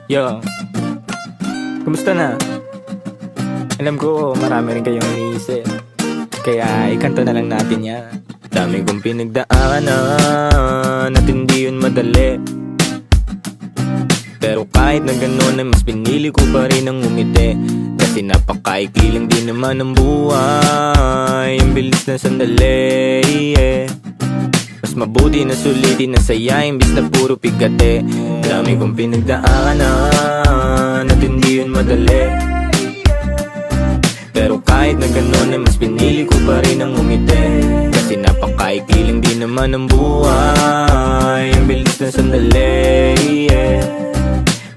Yo, kumusta na? Alam ko marami rin kayong iniisip, kaya ikanta na lang natin yan. Dami kong pinagdaanan at hindi yun madali, pero kahit na gano'n ay mas pinili ko pa rin ang umiti. Kasi napakaikli lang din naman ang buhay, ang bilis na sandali, yeah. Mas mabuti na sulitin na saya imbis na puro pigate. Dami kong pinagdaanan at hindi yun madali, pero kahit na gano'n ay mas pinili ko pa rin ang umiti. Kasi napakaikli lang din naman ang buhay, ang bilis na sandali, yeah.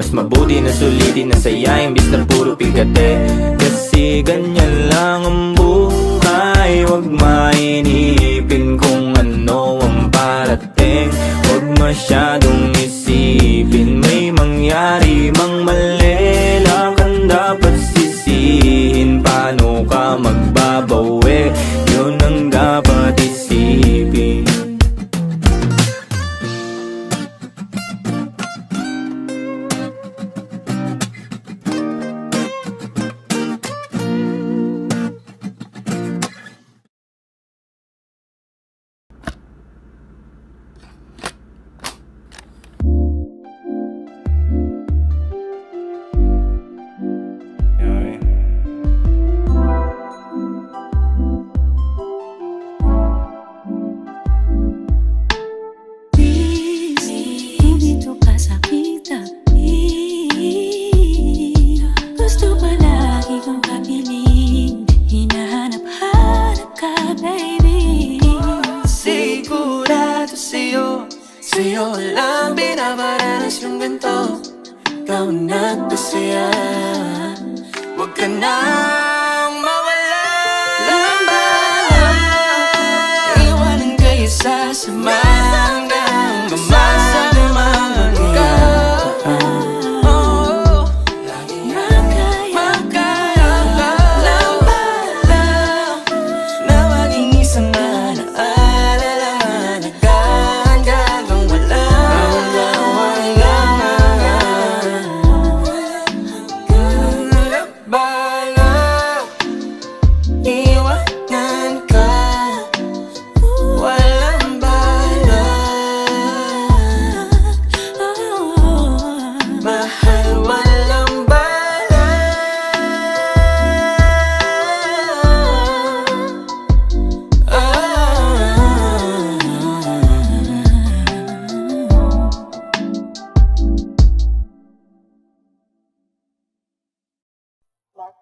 Mas mabuti na sulitin na saya imbis na puro pigate. Kasi ganyan lang ang buhay, huwag mainipin kung ano ang parating. Huwag masyadong isipin may mangyari mang mali, lang kang dapat sisihin. Paano ka magbabawi, yun ang dapat isipin. Sa'yo lang binabaranas yung ganito. Ikaw nagpasaya, huwag ka nang mawala ng bahala. Iwanan kayo sa sama hanggang masasaman ka. Makaya lang bahala na maging isang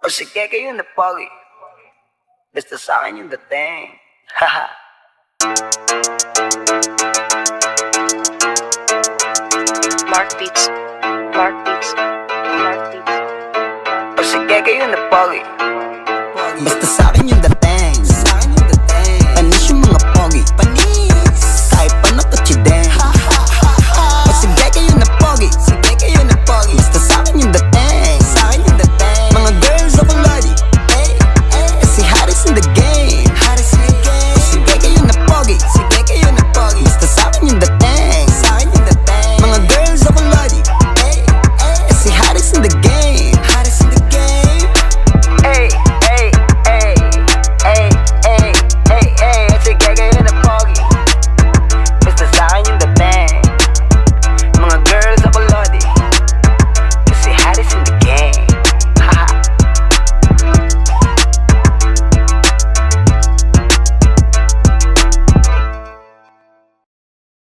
o sige kayo na pogi, basta sa'kin yung dating. Haha. Mark Beats, Mark Beats, Mark Beats. O sige kayo na pogi, basta sa'kin yung dating.